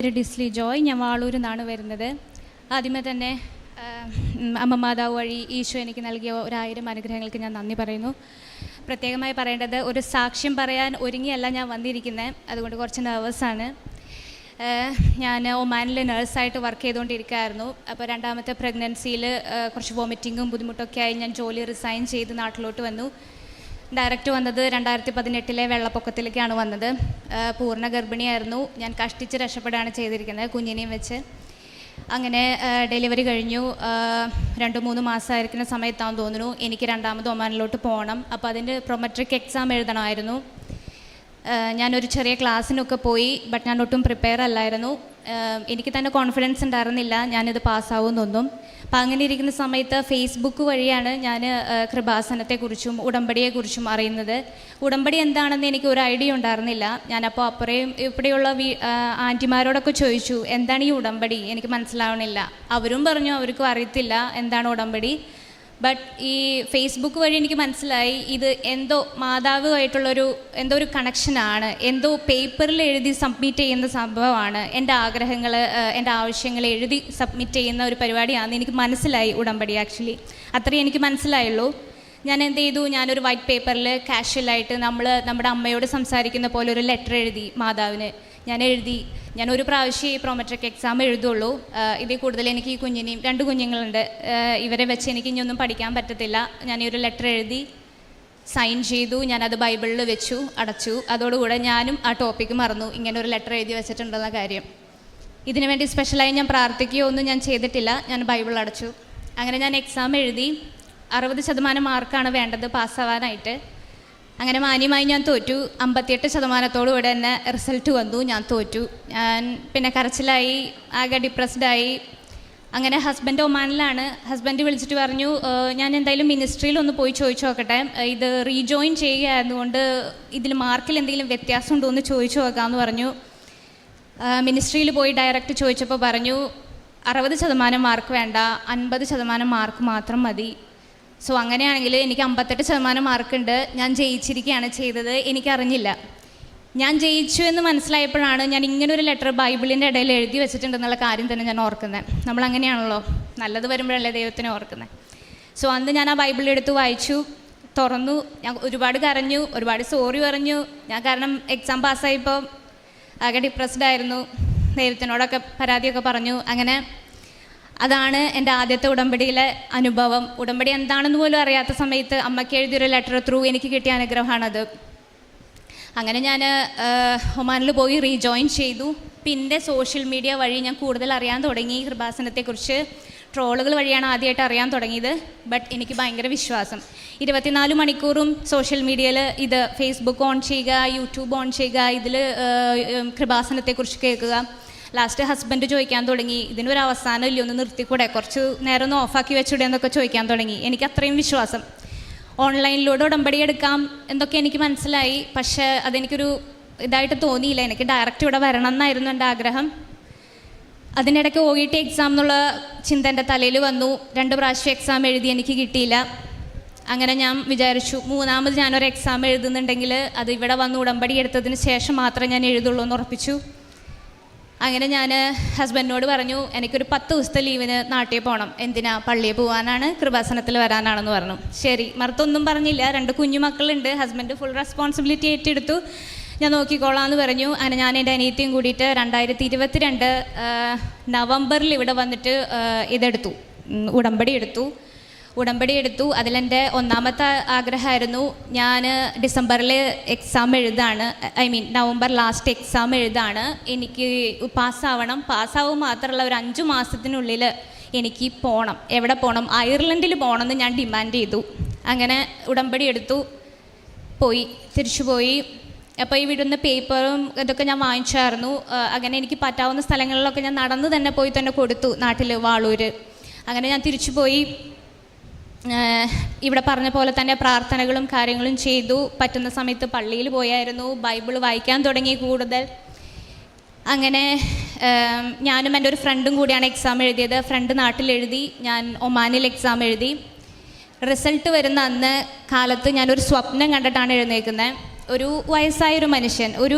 ഡിസ്ലി ജോയ്. ഞാൻ വാളൂരിൽ നിന്നാണ് വരുന്നത്. ആദ്യമേ തന്നെ അമ്മ മാതാവ് വഴി ഈശോ എനിക്ക് നൽകിയ 1000 അനുഗ്രഹങ്ങൾക്ക് ഞാൻ നന്ദി പറയുന്നു. പ്രത്യേകമായി പറയേണ്ടത്, ഒരു സാക്ഷ്യം പറയാൻ ഒരുങ്ങിയല്ല ഞാൻ വന്നിരിക്കുന്നത്. അതുകൊണ്ട് കുറച്ച് നെർവസാണ്. ഞാൻ ഒമാനിൽ നേഴ്സായിട്ട് വർക്ക് ചെയ്തുകൊണ്ടിരിക്കുകയായിരുന്നു. അപ്പോൾ രണ്ടാമത്തെ പ്രഗ്നൻസിയിൽ കുറച്ച് വോമിറ്റിങ്ങും ബുദ്ധിമുട്ടൊക്കെ ആയി ഞാൻ ജോലി റിസൈൻ ചെയ്ത് നാട്ടിലോട്ട് വന്നു. ഡയറക്റ്റ് വന്നത് 2018 വെള്ളപ്പൊക്കത്തിലേക്കാണ് വന്നത്. പൂർണ്ണ ഗർഭിണിയായിരുന്നു. ഞാൻ കഷ്ടിച്ച് രക്ഷപ്പെടുകയാണ് ചെയ്തിരിക്കുന്നത്, കുഞ്ഞിനെയും വെച്ച്. അങ്ങനെ ഡെലിവറി കഴിഞ്ഞു. 2-3 മാസമായിരിക്കുന്ന സമയത്താണെന്ന് തോന്നുന്നു എനിക്ക് രണ്ടാമത് ഒമാനിലോട്ട് പോകണം. അപ്പോൾ അതിൻ്റെ പ്രൊമെട്രിക് എക്സാം എഴുതണമായിരുന്നു. ഞാനൊരു ചെറിയ ക്ലാസ്സിനൊക്കെ പോയി. ബട്ട് ഞാൻ ഒട്ടും പ്രിപ്പയർ അല്ലായിരുന്നു. എനിക്ക് തന്നെ കോൺഫിഡൻസ് ഉണ്ടായിരുന്നില്ല ഞാനിത് പാസ്സാവുമെന്നൊന്നും. അപ്പം അങ്ങനെ ഇരിക്കുന്ന സമയത്ത് ഫേസ്ബുക്ക് വഴിയാണ് ഞാൻ കൃപാസനത്തെക്കുറിച്ചും ഉടമ്പടിയെക്കുറിച്ചും അറിയുന്നത്. ഉടമ്പടി എന്താണെന്ന് എനിക്ക് ഒരു ഐഡിയ ഉണ്ടായിരുന്നില്ല. ഞാനപ്പോൾ അപ്പുറയും ഇവിടെയുള്ള ആൻറ്റിമാരോടൊക്കെ ചോദിച്ചു, എന്താണ് ഈ ഉടമ്പടി, എനിക്ക് മനസ്സിലാവണില്ല. അവരും പറഞ്ഞു അവർക്കും അറിയത്തില്ല എന്താണ് ഉടമ്പടി. ബട്ട് ഈ ഫേസ്ബുക്ക് വഴി എനിക്ക് മനസ്സിലായി ഇത് എന്തോ മാതാവുമായിട്ടുള്ളൊരു എന്തോ ഒരു കണക്ഷനാണ്, എന്തോ പേപ്പറിൽ എഴുതി സബ്മിറ്റ് ചെയ്യുന്ന സംഭവമാണ്. എൻ്റെ ആഗ്രഹങ്ങൾ, എൻ്റെ ആവശ്യങ്ങൾ എഴുതി സബ്മിറ്റ് ചെയ്യുന്ന ഒരു പരിപാടിയാണെന്ന് എനിക്ക് മനസ്സിലായി ഉടമ്പടി. ആക്ച്വലി അത്രയും എനിക്ക് മനസ്സിലായുള്ളൂ. ഞാൻ എന്ത് ചെയ്തു, ഞാനൊരു വൈറ്റ് പേപ്പറിൽ കാഷ്വലായിട്ട് നമ്മുടെ അമ്മയോട് സംസാരിക്കുന്ന പോലെ ഒരു ലെറ്റർ എഴുതി മാതാവിന്. ഞാൻ ഒരു പ്രാവശ്യം ഈ പ്രൊമെട്രിക് എക്സാം എഴുതുള്ളൂ. ഇതിൽ കൂടുതൽ എനിക്ക് ഈ കുഞ്ഞിനെയും 2 കുഞ്ഞുങ്ങളുണ്ട്, ഇവരെ വെച്ച് എനിക്ക് ഇനിയൊന്നും പഠിക്കാൻ പറ്റത്തില്ല. ഞാൻ ഈ ഒരു ലെറ്റർ എഴുതി സൈൻ ചെയ്തു. ഞാനത് ബൈബിളിൽ വെച്ചു, അടച്ചു. അതോടുകൂടെ ഞാനും ആ ടോപ്പിക്ക് മറന്നു, ഇങ്ങനെ ഒരു ലെറ്റർ എഴുതി വെച്ചിട്ടുണ്ടെന്ന കാര്യം. ഇതിനു വേണ്ടി സ്പെഷ്യലായി ഞാൻ പ്രാർത്ഥിക്കുകയോ ഒന്നും ഞാൻ ചെയ്തിട്ടില്ല. ഞാൻ ബൈബിൾ അടച്ചു. അങ്ങനെ ഞാൻ എക്സാം എഴുതി. 60% മാർക്കാണ് വേണ്ടത് പാസ്സാവാനായിട്ട്. അങ്ങനെ മാന്യമായി ഞാൻ തോറ്റു. 58% കൂടെ തന്നെ റിസൾട്ട് വന്നു. ഞാൻ തോറ്റു. ഞാൻ പിന്നെ കരച്ചിലായി, ആകെ ഡിപ്രസ്ഡായി. അങ്ങനെ ഹസ്ബൻഡ് ഒമാനിലാണ്. ഹസ്ബൻഡ് വിളിച്ചിട്ട് പറഞ്ഞു, ഞാൻ എന്തായാലും മിനിസ്ട്രിയിലൊന്ന് പോയി ചോദിച്ചു നോക്കട്ടെ, ഇത് റീജോയിൻ ചെയ്യുകയായിരുന്നുകൊണ്ട് ഇതിൽ മാർക്കിൽ എന്തെങ്കിലും വ്യത്യാസം ഉണ്ടോ എന്ന് ചോദിച്ചു നോക്കാമെന്ന് പറഞ്ഞു. മിനിസ്ട്രിയിൽ പോയി ഡയറക്റ്റ് ചോദിച്ചപ്പോൾ പറഞ്ഞു 60% മാർക്ക് വേണ്ട, 50% മാർക്ക് മാത്രം മതി. സോ അങ്ങനെയാണെങ്കിൽ എനിക്ക് 58% മാർക്കുണ്ട്. ഞാൻ ജയിച്ചിരിക്കുകയാണ് ചെയ്തത്. എനിക്കറിഞ്ഞില്ല. ഞാൻ ജയിച്ചു എന്ന് മനസ്സിലായപ്പോഴാണ് ഞാൻ ഇങ്ങനൊരു ലെറ്റർ ബൈബിളിൻ്റെ ഇടയിൽ എഴുതി വെച്ചിട്ടുണ്ടെന്നുള്ള കാര്യം തന്നെ ഞാൻ ഓർക്കുന്നത്. നമ്മളങ്ങനെയാണല്ലോ, നല്ലത് വരുമ്പോഴല്ലേ ദൈവത്തിനെ ഓർക്കുന്നത്. സോ അന്ന് ഞാൻ ആ ബൈബിൾ എടുത്ത് വായിച്ചു, തുറന്നു. ഞാൻ ഒരുപാട് കരഞ്ഞു, ഒരുപാട് സോറി പറഞ്ഞു. ഞാൻ കാരണം എക്സാം പാസ്സായപ്പോൾ ആകെ ഡിപ്രസ്ഡ് ആയിരുന്നു. ദൈവത്തിനോടൊക്കെ പരാതിയൊക്കെ പറഞ്ഞു. അങ്ങനെ അതാണ് എൻ്റെ ആദ്യത്തെ ഉടമ്പടിയിലെ അനുഭവം. ഉടമ്പടി എന്താണെന്ന് പോലും അറിയാത്ത സമയത്ത് അമ്മയ്ക്ക് എഴുതിയൊരു ലെറ്റർ ത്രൂ എനിക്ക് കിട്ടിയ അനുഗ്രഹമാണത്. അങ്ങനെ ഞാൻ ഒമാനിൽ പോയി റീജോയിൻ ചെയ്തു. പിന്നെ സോഷ്യൽ മീഡിയ വഴി ഞാൻ കൂടുതൽ അറിയാൻ തുടങ്ങി കൃപാസനത്തെക്കുറിച്ച്. ട്രോളുകൾ വഴിയാണ് ആദ്യമായിട്ട് അറിയാൻ തുടങ്ങിയത്. ബട്ട് എനിക്ക് ഭയങ്കര വിശ്വാസം. 24 മണിക്കൂറും സോഷ്യൽ മീഡിയയിൽ ഇത് ഫേസ്ബുക്ക് ഓൺ ചെയ്യുക, യൂട്യൂബ് ഓൺ ചെയ്യുക, ഇതിൽ കൃപാസനത്തെക്കുറിച്ച് കേൾക്കുക. ലാസ്റ്റ് ഹസ്ബൻഡ് ചോദിക്കാൻ തുടങ്ങി, ഇതിനൊരു അവസാനം ഇല്ല, ഒന്ന് നിർത്തിക്കൂടെ, കുറച്ച് നേരം ഒന്ന് ഓഫാക്കി വെച്ചൂടെ എന്നൊക്കെ ചോദിക്കാൻ തുടങ്ങി. എനിക്ക് അത്രയും വിശ്വാസം. ഓൺലൈനിലൂടെ ഉടമ്പടി എടുക്കാം എന്നൊക്കെ എനിക്ക് മനസ്സിലായി. പക്ഷേ അതെനിക്കൊരു ഇതായിട്ട് തോന്നിയില്ല. എനിക്ക് ഡയറക്റ്റ് ഇവിടെ വരണം എന്നായിരുന്നു എൻ്റെ ആഗ്രഹം. അതിനിടയ്ക്ക് OET എക്സാം എന്നുള്ള ചിന്ത എൻ്റെ തലയിൽ വന്നു. 2 പ്രാവശ്യം എക്സാം എഴുതി, എനിക്ക് കിട്ടിയില്ല. അങ്ങനെ ഞാൻ വിചാരിച്ചു, 3ാമത് ഞാനൊരു എക്സാം എഴുതുന്നുണ്ടെങ്കിൽ അത് ഇവിടെ വന്ന് ഉടമ്പടി എടുത്തതിന് ശേഷം മാത്രമേ ഞാൻ എഴുതുള്ളൂ എന്ന് ഉറപ്പിച്ചു. അങ്ങനെ ഞാൻ ഹസ്ബൻഡിനോട് പറഞ്ഞു, എനിക്കൊരു 10 ദിവസത്തെ ലീവിന് നാട്ടിൽ പോകണം. എന്തിനാ? പള്ളിയിൽ പോകാനാണ്, കൃപാസനത്തിൽ വരാനാണെന്ന് പറഞ്ഞു. ശരി, മറുത്തൊന്നും പറഞ്ഞില്ല. 2 കുഞ്ഞു മക്കളുണ്ട്. ഹസ്ബൻഡ് ഫുൾ റെസ്പോൺസിബിലിറ്റി ഏറ്റെടുത്തു. ഞാൻ നോക്കിക്കോളാമെന്ന് പറഞ്ഞു. അങ്ങനെ ഞാൻ എൻ്റെ അനിയത്തിയും കൂടിയിട്ട് 2022 നവംബറിൽ ഇവിടെ വന്നിട്ട് ഇതെടുത്തു, ഉടമ്പടി എടുത്തു. അതിലെൻ്റെ 1ാമത്തെ ആഗ്രഹമായിരുന്നു, ഞാൻ ഡിസംബറിൽ എക്സാം എഴുതാണ്, നവംബർ ലാസ്റ്റ് എക്സാം എഴുതാണ്. എനിക്ക് പാസ്സാവും മാത്രമല്ല ഒരു 5 മാസത്തിനുള്ളിൽ എനിക്ക് പോകണം. എവിടെ പോകണം? അയർലൻഡിൽ പോകണമെന്ന് ഞാൻ ഡിമാൻഡ് ചെയ്തു. അങ്ങനെ ഉടമ്പടി എടുത്തു, തിരിച്ചു പോയി. അപ്പോൾ ഈ വിടുന്ന പേപ്പറും ഇതൊക്കെ ഞാൻ വാങ്ങിച്ചായിരുന്നു. അങ്ങനെ എനിക്ക് പറ്റാവുന്ന സ്ഥലങ്ങളിലൊക്കെ ഞാൻ നടന്ന് തന്നെ പോയി തന്നെ കൊടുത്തു, നാട്ടിൽ വാളൂർ. അങ്ങനെ ഞാൻ തിരിച്ചു പോയി. ഇവിടെ പറഞ്ഞ പോലെ തന്നെ പ്രാർത്ഥനകളും കാര്യങ്ങളും ചെയ്തു. പറ്റുന്ന സമയത്ത് പള്ളിയിൽ പോയായിരുന്നു. ബൈബിൾ വായിക്കാൻ തുടങ്ങി കൂടുതൽ. അങ്ങനെ ഞാനും എൻ്റെ ഒരു ഫ്രണ്ടും കൂടിയാണ് എക്സാം എഴുതിയത്. ഫ്രണ്ട് നാട്ടിലെഴുതി, ഞാൻ ഒമാനിൽ എക്സാം എഴുതി. റിസൾട്ട് വരുന്ന അന്ന് കാലത്ത് ഞാനൊരു സ്വപ്നം കണ്ടിട്ടാണ് എഴുന്നേൽക്കുന്നത്. ഒരു വയസ്സായൊരു മനുഷ്യൻ,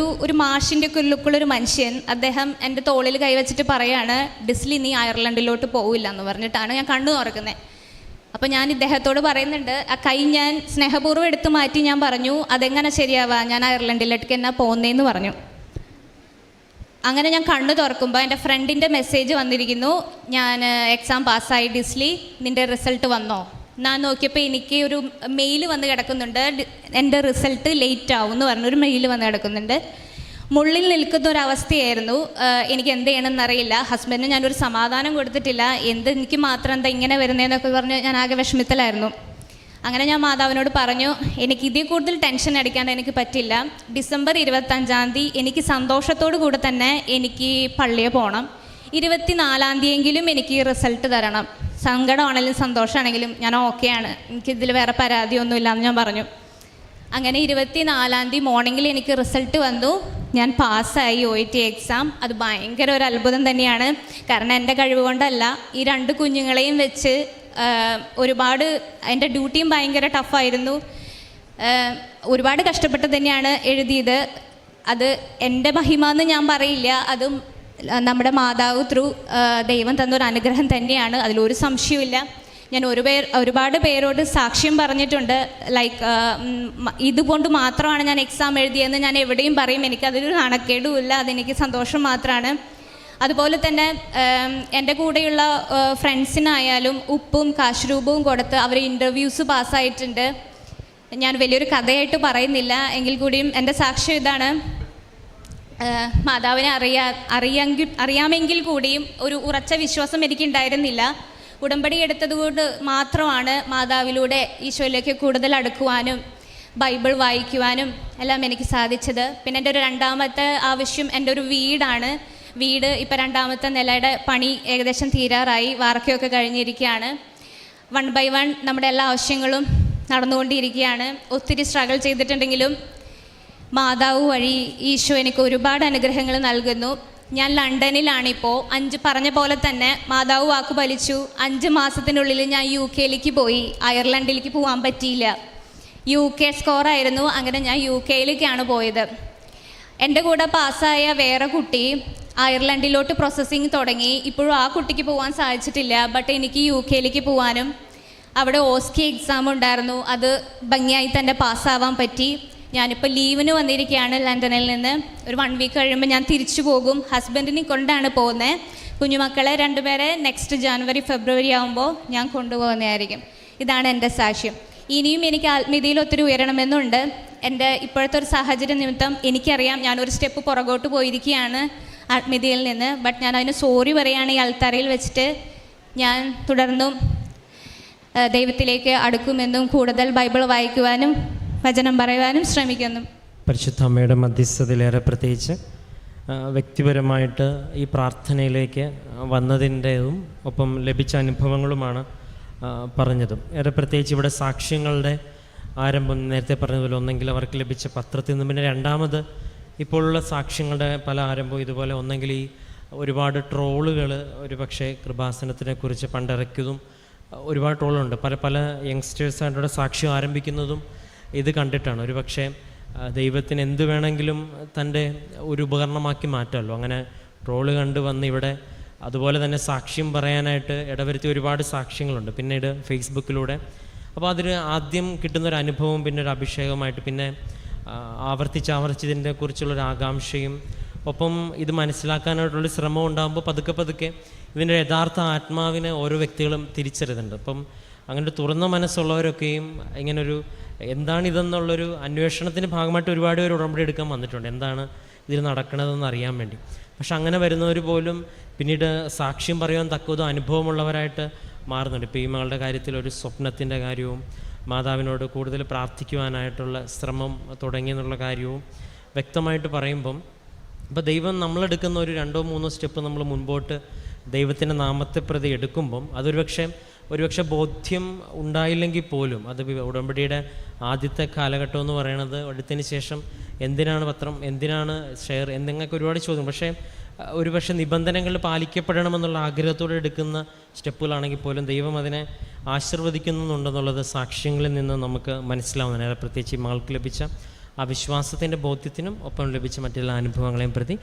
ഒരു മാഷിൻ്റെ ഒക്കെ ലുക്കുള്ളൊരു മനുഷ്യൻ, അദ്ദേഹം എൻ്റെ തോളിൽ കൈവച്ചിട്ട് പറയാണ്, ഡിസ്ലി നീ അയർലൻഡിലോട്ട് പോവില്ല എന്ന് പറഞ്ഞിട്ടാണ് ഞാൻ കണ്ണു തുറക്കുന്നത്. അപ്പോൾ ഞാൻ ഇദ്ദേഹത്തോട് പറയുന്നുണ്ട്, ആ കൈ ഞാൻ സ്നേഹപൂർവ്വം എടുത്ത് മാറ്റി ഞാൻ പറഞ്ഞു, അതെങ്ങനെ ശരിയാവാ, ഞാൻ അയർലൻഡിലേക്ക് എന്നാ പോകുന്നതെന്ന് പറഞ്ഞു. അങ്ങനെ ഞാൻ കണ്ണു തുറക്കുമ്പോൾ എൻ്റെ ഫ്രണ്ടിൻ്റെ മെസ്സേജ് വന്നിരിക്കുന്നു, ഞാൻ എക്സാം പാസ്സായി ഡിസ്ലി, നിൻ്റെ റിസൾട്ട് വന്നോ? ഞാൻ നോക്കിയപ്പോൾ എനിക്ക് ഒരു മെയിൽ വന്ന് കിടക്കുന്നുണ്ട്, എൻ്റെ റിസൾട്ട് ലേറ്റ് ആവും എന്ന് പറഞ്ഞൊരു മെയിൽ വന്ന് കിടക്കുന്നുണ്ട്. മുള്ളിൽ നിൽക്കുന്ന ഒരവസ്ഥയായിരുന്നു. എനിക്ക് എന്ത് ചെയ്യണമെന്നറിയില്ല. ഹസ്ബൻഡിന് ഞാനൊരു സമാധാനം കൊടുത്തിട്ടില്ല, എനിക്ക് മാത്രം എന്താ ഇങ്ങനെ വരുന്നതെന്നൊക്കെ പറഞ്ഞ് ഞാൻ ആകെ വിഷമത്തിലായിരുന്നു. അങ്ങനെ ഞാൻ മാതാവിനോട് പറഞ്ഞു, എനിക്ക് ഇതിൽ കൂടുതൽ ടെൻഷൻ അടിക്കാണ്ട് എനിക്ക് പറ്റില്ല. ഡിസംബർ 25 എനിക്ക് സന്തോഷത്തോടു കൂടെ തന്നെ എനിക്ക് പള്ളിയിൽ പോകണം. 24 തീയതിയെങ്കിലും എനിക്ക് റിസൾട്ട് തരണം. സങ്കടമാണെങ്കിലും സന്തോഷമാണെങ്കിലും ഞാൻ ഓക്കെയാണ്, എനിക്കിതിൽ വേറെ പരാതിയൊന്നുമില്ല എന്ന് ഞാൻ പറഞ്ഞു. അങ്ങനെ 24 മോർണിംഗിൽ എനിക്ക് റിസൾട്ട് വന്നു. ഞാൻ പാസ്സായി OET എക്സാം. അത് ഭയങ്കര ഒരു അത്ഭുതം തന്നെയാണ്. കാരണം എൻ്റെ കഴിവ് കൊണ്ടല്ല, ഈ 2 കുഞ്ഞുങ്ങളെയും വെച്ച് ഒരുപാട് എൻ്റെ ഡ്യൂട്ടിയും ഭയങ്കര ടഫായിരുന്നു. ഒരുപാട് കഷ്ടപ്പെട്ട് തന്നെയാണ് എഴുതിയത്. അത് എൻ്റെ മഹിമ എന്ന് ഞാൻ പറയില്ല, അതും നമ്മുടെ മാതാവ് ത്രൂ ദൈവം തന്നൊരു അനുഗ്രഹം തന്നെയാണ്, അതിലൊരു സംശയമില്ല. ഞാൻ ഒരുപാട് പേരോട് സാക്ഷ്യം പറഞ്ഞിട്ടുണ്ട്. ലൈക്ക് ഇതുകൊണ്ട് മാത്രമാണ് ഞാൻ എക്സാം എഴുതിയതെന്ന് ഞാൻ എവിടെയും പറയും. എനിക്കതൊരു നാണക്കേടുമില്ല, അതെനിക്ക് സന്തോഷം മാത്രമാണ്. അതുപോലെ തന്നെ എൻ്റെ കൂടെയുള്ള ഫ്രണ്ട്സിനായാലും ഉപ്പും കാശ് രൂപവും കൊടുത്ത് അവർ ഇൻ്റർവ്യൂസ് പാസ്സായിട്ടുണ്ട്. ഞാൻ വലിയൊരു കഥയായിട്ട് പറയുന്നില്ല, എങ്കിൽ കൂടിയും എൻ്റെ സാക്ഷ്യം ഇതാണ്. മാതാവിനെ അറിയാമെങ്കിൽ കൂടിയും ഒരു ഉറച്ച വിശ്വാസം എനിക്കുണ്ടായിരുന്നില്ല. ഉടമ്പടി എടുത്തതുകൊണ്ട് മാത്രമാണ് മാതാവിലൂടെ ഈശോയിലേക്ക് കൂടുതൽ അടുക്കുവാനും ബൈബിൾ വായിക്കുവാനും എല്ലാം എനിക്ക് സാധിച്ചത്. പിന്നെ എൻ്റെ ഒരു രണ്ടാമത്തെ ആവശ്യം എൻ്റെ ഒരു വീടാണ്. വീട് ഇപ്പോൾ 2ാമത്തെ നിലയുടെ പണി ഏകദേശം തീരാറായി, വാർക്കയൊക്കെ കഴിഞ്ഞിരിക്കുകയാണ്. 1 by 1 നമ്മുടെ എല്ലാ ആവശ്യങ്ങളും നടന്നുകൊണ്ടിരിക്കുകയാണ്. ഒത്തിരി സ്ട്രഗിൾ ചെയ്തിട്ടുണ്ടെങ്കിലും മാതാവ് വഴി ഈശോ എനിക്ക് ഒരുപാട് അനുഗ്രഹങ്ങൾ നൽകുന്നു. ഞാൻ ലണ്ടനിലാണിപ്പോൾ. പറഞ്ഞ പോലെ തന്നെ മാതാവ് വാക്ക് പാലിച്ചു. 5 മാസത്തിനുള്ളിൽ ഞാൻ UK പോയി. അയർലൻഡിലേക്ക് പോകാൻ പറ്റിയില്ല. UK സ്കോറായിരുന്നു. അങ്ങനെ ഞാൻ UKയിലേക്കാണ് പോയത്. എൻ്റെ കൂടെ പാസ്സായ വേറെ കുട്ടി അയർലൻഡിലോട്ട് പ്രോസസ്സിങ് തുടങ്ങി. ഇപ്പോഴും ആ കുട്ടിക്ക് പോകാൻ സാധിച്ചിട്ടില്ല. ബട്ട് എനിക്ക് UK പോകാനും അവിടെ OSCE എക്സാം ഉണ്ടായിരുന്നു. അത് ഭംഗിയായി തന്നെ പാസ്സാവാൻ പറ്റി. ഞാനിപ്പോൾ ലീവിന് വന്നിരിക്കുകയാണ് ലണ്ടനിൽ നിന്ന്. ഒരു 1 വീക്ക് കഴിയുമ്പോൾ ഞാൻ തിരിച്ചു പോകും. ഹസ്ബൻഡിനെ കൊണ്ടാണ് പോകുന്നത്. കുഞ്ഞുമക്കളെ 2 പേരെ നെക്സ്റ്റ് ജനുവരി ഫെബ്രുവരി ആകുമ്പോൾ ഞാൻ കൊണ്ടുപോകുന്നതായിരിക്കും. ഇതാണ് എൻ്റെ സാക്ഷ്യം. ഇനിയും എനിക്ക് ആത്മീയതയിൽ ഒത്തിരി ഉയരണമെന്നുണ്ട്. എൻ്റെ ഇപ്പോഴത്തെ ഒരു സാഹചര്യം നിമിത്തം എനിക്കറിയാം ഞാനൊരു സ്റ്റെപ്പ് പുറകോട്ട് പോയിരിക്കുകയാണ് ആത്മീയതയിൽ നിന്ന്. ബട്ട് ഞാൻ അതിന് സോറി പറയുകയാണ് ഈ അൾത്താരയിൽ വെച്ചിട്ട്. ഞാൻ തുടർന്നും ദൈവത്തിലേക്ക് അടുക്കുമെന്നും കൂടുതൽ ബൈബിൾ വായിക്കുവാനും വചനം പറയുവാനും ശ്രമിക്കുന്നു. പരിശുദ്ധ അമ്മയുടെ മധ്യസ്ഥതയിലേറെ പ്രത്യേകിച്ച് വ്യക്തിപരമായിട്ട് ഈ പ്രാർത്ഥനയിലേക്ക് വന്നതിൻ്റെതും ഒപ്പം ലഭിച്ച അനുഭവങ്ങളുമാണ് പറഞ്ഞതും. ഏറെ പ്രത്യേകിച്ച് ഇവിടെ സാക്ഷ്യങ്ങളുടെ ആരംഭം നേരത്തെ പറഞ്ഞതുപോലെ ഒന്നെങ്കിൽ അവർക്ക് ലഭിച്ച പത്രത്തിൽ നിന്നും, പിന്നെ രണ്ടാമത് ഇപ്പോഴുള്ള സാക്ഷ്യങ്ങളുടെ പല ആരംഭവും ഇതുപോലെ. ഒന്നെങ്കിൽ ഈ ഒരുപാട് ട്രോളുകൾ ഒരു പക്ഷേ കൃപാസനത്തിനെ കുറിച്ച് പണ്ടിറക്കിയതും ഒരുപാട് ട്രോളുണ്ട്. പല യങ്സ്റ്റേഴ്സായിട്ടുള്ള സാക്ഷ്യം ആരംഭിക്കുന്നതും ഇത് കണ്ടിട്ടാണ്. ഒരു പക്ഷേ ദൈവത്തിന് എന്ത് വേണമെങ്കിലും തൻ്റെ ഒരു ഉപകരണമാക്കി മാറ്റാമല്ലോ. അങ്ങനെ ട്രോള് കണ്ട് വന്ന് ഇവിടെ അതുപോലെ തന്നെ സാക്ഷ്യം പറയാനായിട്ട് ഇടവരുത്തിയ ഒരുപാട് സാക്ഷ്യങ്ങളുണ്ട് പിന്നീട് ഫേസ്ബുക്കിലൂടെ. അപ്പോൾ അതിന് ആദ്യം കിട്ടുന്നൊരു അനുഭവം പിന്നെ ഒരു അഭിഷേകമായിട്ട് പിന്നെ ആവർത്തിച്ചതിനെ കുറിച്ചുള്ളൊരു ആകാംക്ഷയും ഒപ്പം ഇത് മനസ്സിലാക്കാനായിട്ടുള്ളൊരു ശ്രമം ഉണ്ടാകുമ്പോൾ പതുക്കെ ഇതിൻ്റെ യഥാർത്ഥ ആത്മാവിനെ ഓരോ വ്യക്തികളും തിരിച്ചറിയുന്നുണ്ട്. അപ്പം അങ്ങനെ ഒരു തുറന്ന മനസ്സുള്ളവരൊക്കെയും ഇങ്ങനൊരു എന്താണിതെന്നുള്ളൊരു അന്വേഷണത്തിൻ്റെ ഭാഗമായിട്ട് ഒരുപാട് പേര് ഉടമ്പടി എടുക്കാൻ വന്നിട്ടുണ്ട്, എന്താണ് ഇതിൽ നടക്കണതെന്ന് അറിയാൻ വേണ്ടി. പക്ഷെ അങ്ങനെ വരുന്നവർ പോലും പിന്നീട് സാക്ഷ്യം പറയാൻ തക്കതും അനുഭവമുള്ളവരായിട്ട് മാറുന്നുണ്ട്. ഇപ്പോൾ ഈ മകളുടെ കാര്യത്തിൽ ഒരു സ്വപ്നത്തിൻ്റെ കാര്യവും മാതാവിനോട് കൂടുതൽ പ്രാർത്ഥിക്കുവാനായിട്ടുള്ള ശ്രമം തുടങ്ങിയെന്നുള്ള കാര്യവും വ്യക്തമായിട്ട് പറയുമ്പം ഇപ്പോൾ ദൈവം നമ്മളെടുക്കുന്ന ഒരു 2-3 സ്റ്റെപ്പ് നമ്മൾ മുൻപോട്ട് ദൈവത്തിൻ്റെ നാമത്തെ പ്രതി എടുക്കുമ്പം ഒരുപക്ഷെ ബോധ്യം ഉണ്ടായില്ലെങ്കിൽ പോലും അത് ഉടമ്പടിയുടെ ആദ്യത്തെ കാലഘട്ടം എന്ന് പറയുന്നത് എടുത്തതിന് ശേഷം എന്തിനാണ് പത്രം, എന്തിനാണ് ഷെയർ, എന്തെങ്കിലുമൊക്കെ ഒരുപാട് ചോദ്യം. ഒരുപക്ഷെ നിബന്ധനകൾ പാലിക്കപ്പെടണമെന്നുള്ള ആഗ്രഹത്തോടെ എടുക്കുന്ന സ്റ്റെപ്പുകളാണെങ്കിൽ പോലും ദൈവം അതിനെ ആശീർവദിക്കുന്നുണ്ടെന്നുള്ളത് സാക്ഷ്യങ്ങളിൽ നിന്ന് നമുക്ക് മനസ്സിലാവുന്നതിന്, പ്രത്യേകിച്ച് ഈ മകൾക്ക് ലഭിച്ച ആ വിശ്വാസത്തിൻ്റെ ബോധ്യത്തിനും ഒപ്പം ലഭിച്ച മറ്റെല്ലാ അനുഭവങ്ങളെയും പ്രതി